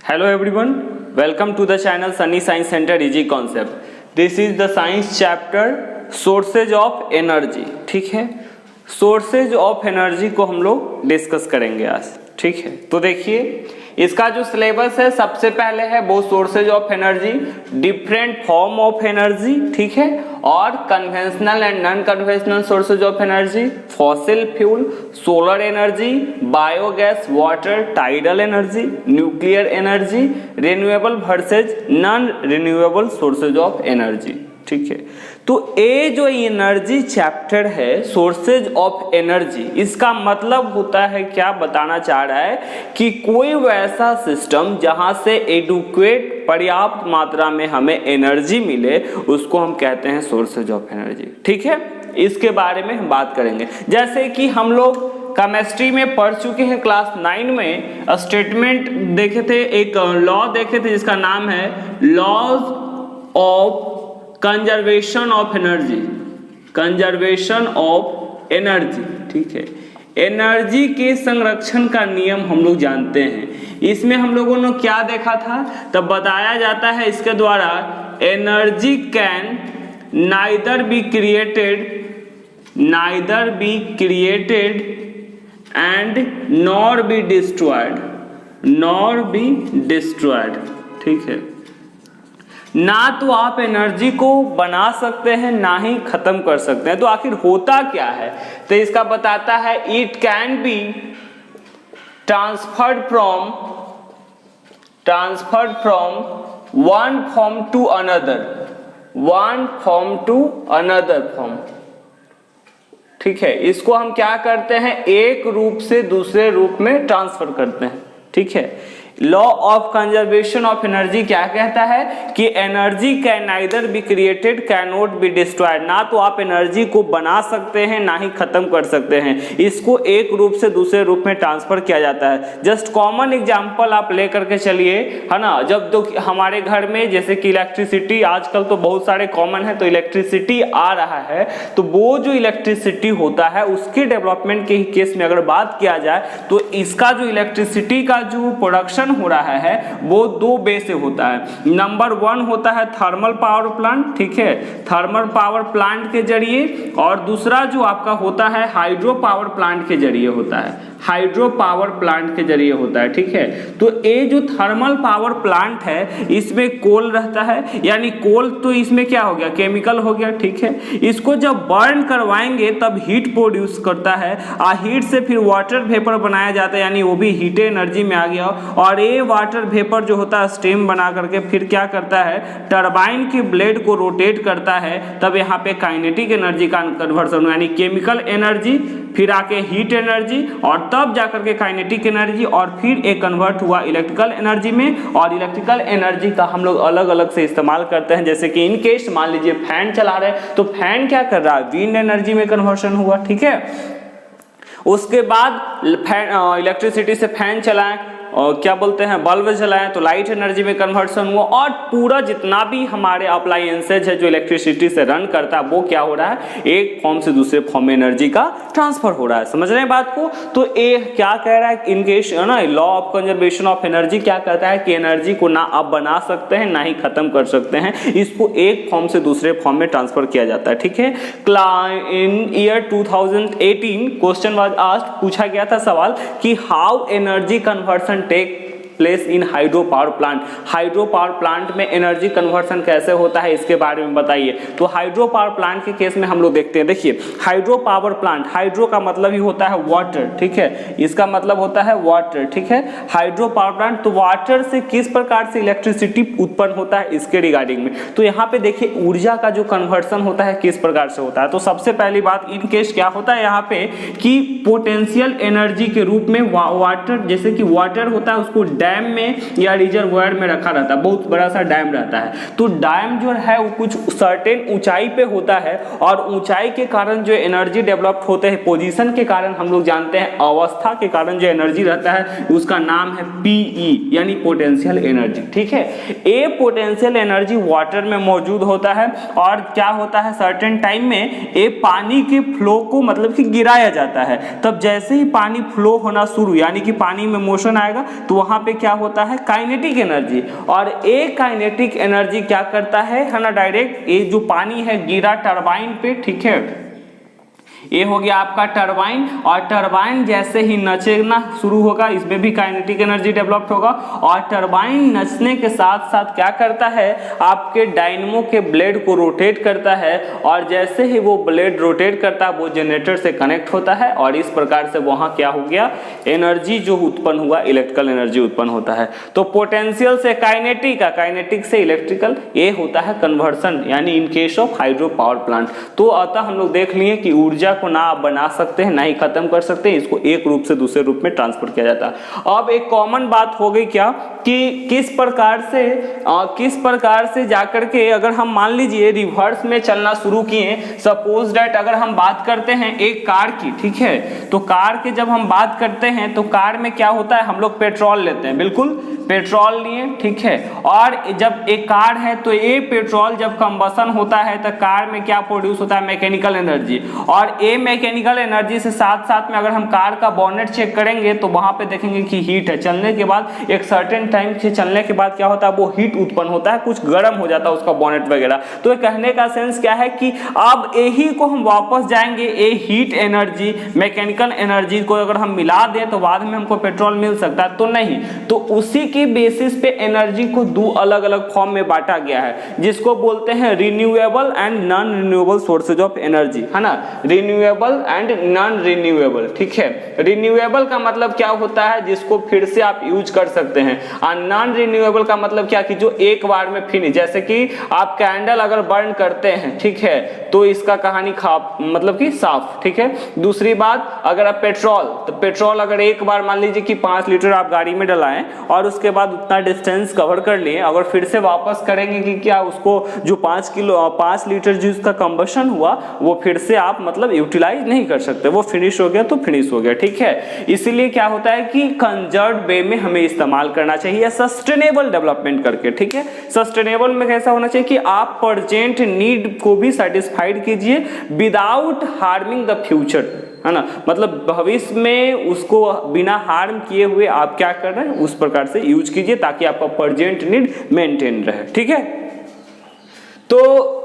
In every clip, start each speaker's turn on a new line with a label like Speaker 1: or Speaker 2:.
Speaker 1: Hello everyone, welcome to the channel Sunny Science Center Easy Concept. This is the science chapter sources of energy. ठीक है, sources of energy को हम लोग discuss करेंगे आज. ठीक है, तो देखिए इसका जो सिलेबस है सबसे पहले है वो sources of energy, different form of energy, ठीक है, और conventional and non conventional sources of energy, fossil fuel, solar energy, biogas, water, tidal energy, nuclear energy, renewable versus non renewable sources of energy. ठीक है, तो ये जो energy chapter है sources of energy, इसका मतलब होता है क्या बताना चाह रहा है कि कोई वैसा सिस्टम जहां से एडुक्वेट पर्याप्त मात्रा में हमें एनर्जी मिले उसको हम कहते हैं सोर्सेज ऑफ एनर्जी. ठीक है, इसके बारे में हम बात करेंगे. जैसे कि हम लोग केमिस्ट्री में पढ़ चुके हैं क्लास 9 में, स्टेटमेंट देखे थे, एक लॉ देखे थे जिसका नाम है laws of conservation of energy. Conservation of energy, ठीक है, एनर्जी के संरक्षण का नियम हम लोग जानते हैं. इसमें हम लोगों ने क्या देखा था, तब बताया जाता है इसके द्वारा energy can neither be created and nor be destroyed. ठीक है, ना तो आप एनर्जी को बना सकते हैं ना ही खत्म कर सकते हैं. तो आखिर होता क्या है, तो इसका बताता है it can be transferred from one form to another form. ठीक है, इसको हम क्या करते हैं, एक रूप से दूसरे रूप में ट्रांसफर करते हैं. ठीक है, law of conservation of energy क्या कहता है कि energy can neither be created can not be destroyed. ना तो आप एनर्जी को बना सकते हैं ना ही खत्म कर सकते हैं, इसको एक रूप से दूसरे रूप में ट्रांसफर किया जाता है. जस्ट कॉमन एग्जांपल आप लेकर के चलिए, है ना. जब तो हमारे घर में जैसे कि इलेक्ट्रिसिटी आजकल तो बहुत सारे कॉमन है, तो इलेक्ट्रिसिटी आ रहा है, तो वो जो इलेक्ट्रिसिटी होता है उसके डेवलपमेंट के केस में अगर बात किया जाए तो इसका जो इलेक्ट्रिसिटी का जो प्रोडक्शन हो रहा है वो दो वे से होता है. नंबर 1 होता है थर्मल पावर प्लांट. ठीक है, थर्मल पावर प्लांट के जरिए, और दूसरा जो आपका होता है हाइड्रो पावर प्लांट के जरिए होता है. ठीक है, तो ये जो थर्मल पावर प्लांट है इसमें कोल रहता है, यानी कोल तो इसमें क्या हो गया, केमिकल हो गया. ठीक है, इसको जब बर्न करवाएंगे तब हीट प्रोड्यूस करता है, और हीट से फिर वाटर वेपर बनाया जाता है, यानी वो भी हीट एनर्जी में आ गया. और ये वाटर वेपर जो होता है स्टीम बना करके फिर क्या करता है, टरबाइन के ब्लेड को रोटेट करता है, तब यहाँ पे काइनेटिक एनर्जी का कन्वर्सन, यानी केमिकल एनर्जी फिर आके हीट एनर्जी, और तब जाकर के काइनेटिक एनर्जी, और फिर एक कन्वर्ट हुआ इलेक्ट्रिकल एनर्जी में. और इलेक्ट्रिकल एनर्जी का हम लोग अलग अलग से इस्तेमाल करते हैं. जैसे कि इन केस मान लीजिए फैन चला रहे हैं तो फैन क्या कर रहा है, विंड एनर्जी में कन्वर्शन हुआ. ठीक है, उसके बाद इलेक्ट्रिसिटी से फैन चलाएं और क्या बोलते हैं बल्ब जलाएं तो लाइट एनर्जी में कन्वर्सन हुआ. और पूरा जितना भी हमारे अप्लायंसेज है जो इलेक्ट्रिसिटी से रन करता है वो क्या हो रहा है, एक फॉर्म से दूसरे फॉर्म में एनर्जी का ट्रांसफर हो रहा है. समझ रहे हैं बात को. तो ये क्या कह रहा है, इनकेस ना law of conservation of energy क्या कहता है कि एनर्जी को ना आप बना सकते हैं ना ही खत्म कर सकते हैं, इसको एक फॉर्म से दूसरे फॉर्म में ट्रांसफर किया जाता है. ठीक है, in year 2018 question was asked, पूछा गया था सवाल कि how energy conversion take place in hydro power plant. Hydro power plant में एनर्जी कन्वर्सन कैसे होता है इसके बारे में बताइए. तो हाइड्रो पावर प्लांट के केस में हम लोग देखते हैं. देखिए हाइड्रो पावर प्लांट, हाइड्रो का मतलब ही होता है वाटर. ठीक है, इसका मतलब होता है वाटर. ठीक है, हाइड्रो पावर प्लांट, तो वाटर से किस प्रकार से इलेक्ट्रिसिटी उत्पन्न होता है इसके रिगार्डिंग में. तो यहाँ पे देखिए ऊर्जा का जो कन्वर्सन होता है किस प्रकार से होता है. तो सबसे पहली बात इन केस क्या होता है यहाँ पे कि पोटेंशियल एनर्जी के रूप में वाटर, जैसे कि वाटर होता है उसको डैम में या रिजर्वोयर में रखा रहता है, बहुत बड़ा सा डैम रहता है. तो डैम जो है वो कुछ सर्टेन ऊंचाई पे होता है, और ऊंचाई के कारण जो एनर्जी डेवलप्ड होते हैं, पोजीशन के कारण हम लोग जानते हैं, अवस्था के कारण जो एनर्जी रहता है उसका नाम है पीई, यानी पोटेंशियल एनर्जी. ठीक है, ये पोटेंशियल एनर्जी वाटर में मौजूद होता है, और क्या होता है सर्टेन टाइम में ये पानी के फ्लो को मतलब कि गिराया जाता है. तब जैसे ही पानी फ्लो होना शुरू, यानी कि पानी में मोशन आएगा तो वहां पे क्या होता है, काइनेटिक एनर्जी। और ए काइनेटिक एनर्जी क्या करता है ना, डायरेक्ट ये जो पानी है गिरा टरबाइन पे, ठीक है, ये हो गया आपका टरबाइन, और टरबाइन जैसे ही नचना शुरू होगा इसमें भी काइनेटिक एनर्जी डेवलप होगा। और टरबाइन नचने के साथ साथ क्या करता है, आपके डायनमो के ब्लेड को रोटेट करता है, और जैसे ही वो ब्लेड रोटेट करता है वो जनरेटर से कनेक्ट होता है, और इस प्रकार से वहाँ क्या हो गया, एनर्जी जो उत्पन्न हुआ, इलेक्ट्रिकल एनर्जी उत्पन्न होता है। तो पोटेंशियल से काइनेटिक, काइनेटिक से इलेक्ट्रिकल, ये होता है कन्वर्सन, यानी in case of hydro power plant. तो अतः हम लोग देख लिए कि ऊर्जा को ना आप बना सकते हैं ना ही खत्म कर सकते हैं, इसको एक रूप से दूसरे रूप में ट्रांसफर किया जाता है। अब एक कॉमन बात हो गई क्या कि किस प्रकार से जाकर के अगर हम मान लीजिए रिवर्स में चलना शुरू किए, सपोज दैट अगर हम बात करते हैं एक कार की, ठीक है, तो कार के जब हम बात करते हैं तो कार में क्या होता है, हम लोग पेट्रोल लेते हैं, बिल्कुल पेट्रोल लिए, ठीक है, और जब एक कार है तो ये पेट्रोल जब कंबसन होता है तो कार में क्या प्रोड्यूस होता है, मैकेनिकल एनर्जी। और ये मैकेनिकल एनर्जी से साथ साथ में अगर हम कार का बॉनेट चेक करेंगे तो वहां पे देखेंगे कि हीट है, चलने के बाद एक सर्टेन टाइम से चलने के बाद क्या होता है, वो हीट उत्पन्न होता है, कुछ गर्म हो जाता है उसका बॉनेट वगैरह। तो कहने का सेंस क्या है कि अब यही को हम वापस जाएंगे, ये हीट एनर्जी मैकेनिकल एनर्जी को अगर हम मिला दें तो बाद में हमको पेट्रोल मिल सकता है, तो नहीं। तो उसी के बेसिस पे एनर्जी को दो अलग अलग फॉर्म में बांटा गया है, जिसको बोलते हैं renewable and non renewable sources of energy, है ना, रिन्यूएबल एंड नॉन रिन्यूएबल, ठीक है। रिन्यूएबल का मतलब क्या होता है, जिसको फिर से आप यूज कर सकते हैं, और नॉन रिन्यूएबल का मतलब क्या कि जो एक बार में फिनिश, जैसे कि आप कैंडल अगर बर्न करते हैं, ठीक है, तो इसका कहानी मतलब कि साफ, ठीक है। दूसरी बात, अगर आप पेट्रोल, तो पेट्रोल अगर एक बार मान लीजिए कि 5 लीटर आप गाड़ी में डलाएं और उसके बाद उतना डिस्टेंस कवर कर लिए, अगर फिर से वापस करेंगे कि क्या उसको जो 5 लीटर जो उसका कंबशन हुआ वो फिर से आप मतलब यूटिलाइज नहीं कर सकते, वो फिनिश हो गया तो फिनिश हो गया, ठीक है। इसीलिए क्या होता है कि कंजर्व्ड वे में हमें इस्तेमाल करना चाहिए, सस्टेनेबल डेवलपमेंट करके, ठीक है। सस्टेनेबल में कैसा होना चाहिए कि आप प्रेजेंट नीड को भी सेटिस्फाइड कीजिए विदाउट हार्मिंग द फ्यूचर, है ना, मतलब भविष्य में उसको बिना हार्म किए हुए आप क्या कर रहे हैं उस प्रकार से यूज कीजिए ताकि आपका प्रेजेंट नीड मेंटेन रहे, ठीक है। तो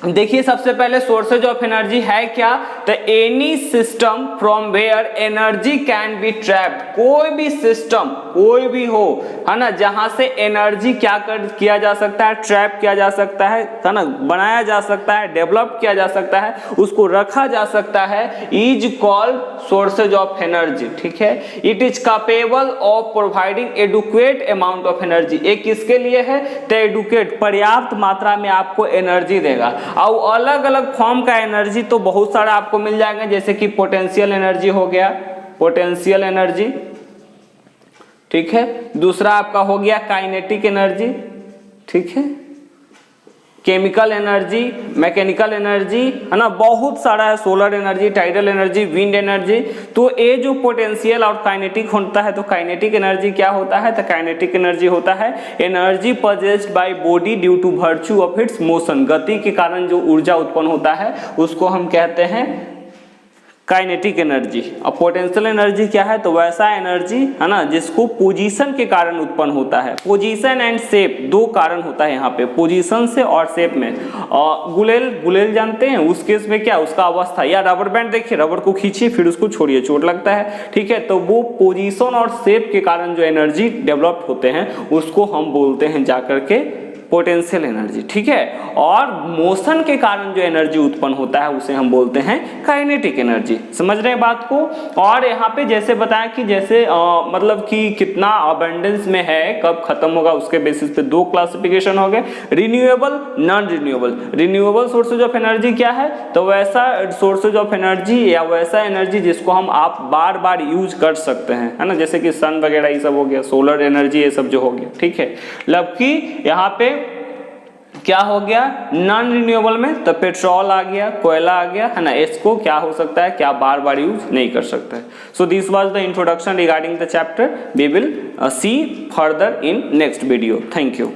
Speaker 1: देखिए सबसे पहले सोर्सेज ऑफ एनर्जी है क्या, तो any system from where energy can be trapped, कोई भी सिस्टम कोई भी हो, है ना, जहां से एनर्जी क्या किया जा सकता है, ट्रैप किया जा सकता है ना, बनाया जा सकता है, डेवलप किया जा सकता है, उसको रखा जा सकता है, is called sources of energy, ठीक है। It is capable of providing adequate amount of energy, एक किसके लिए है, तो एडुकेट, पर्याप्त मात्रा में आपको एनर्जी देगा। और अलग अलग फॉर्म का एनर्जी तो बहुत सारा आपको मिल जाएगा, जैसे कि पोटेंशियल एनर्जी हो गया, पोटेंशियल एनर्जी, ठीक है। दूसरा आपका हो गया काइनेटिक एनर्जी, ठीक है, केमिकल एनर्जी, मैकेनिकल एनर्जी, है ना, बहुत सारा है, solar energy, tidal energy, wind energy. तो ये जो पोटेंशियल और काइनेटिक होता है, तो काइनेटिक एनर्जी क्या होता है, तो काइनेटिक एनर्जी होता है energy possessed by body due to virtue of its motion, गति के कारण जो ऊर्जा उत्पन्न होता है उसको हम कहते हैं काइनेटिक एनर्जी। अब पोटेंशियल एनर्जी क्या है, तो वैसा एनर्जी, है ना, जिसको पोजीशन के कारण उत्पन्न होता है, पोजीशन एंड शेप, दो कारण होता है यहाँ पे, पोजीशन से और शेप में। गुलेल जानते हैं, उस केस में क्या, उसका अवस्था, या रबर बैंड देखिए, रबर को खींचिए फिर उसको छोड़िए, चोट लगता है, ठीक है। तो वो पोजीशन और शेप के कारण जो एनर्जी डेवलप होते हैं उसको हम बोलते हैं जाकर के पोटेंशियल एनर्जी, ठीक है। और मोशन के कारण जो एनर्जी उत्पन्न होता है उसे हम बोलते हैं काइनेटिक एनर्जी। समझ रहे हैं बात को। और यहाँ पे जैसे बताया कि जैसे मतलब कि कितना अबंडेंस में है, कब खत्म होगा, उसके बेसिस पे दो क्लासिफिकेशन हो गए, renewable, non renewable. Renewable sources of energy क्या है, तो वैसा सोर्सेज ऑफ एनर्जी या वैसा एनर्जी जिसको हम आप बार बार यूज कर सकते हैं, है ना, जैसे कि सन वगैरह ये सब हो गया, सोलर एनर्जी ये सब जो हो गया, ठीक है। जबकि यहाँ पे क्या हो गया, नॉन रिन्यूएबल में तो पेट्रोल आ गया, कोयला आ गया, है ना, इसको क्या हो सकता है, क्या बार बार यूज नहीं कर सकता है। So this was the introduction regarding the chapter, we will see further in next video. Thank you.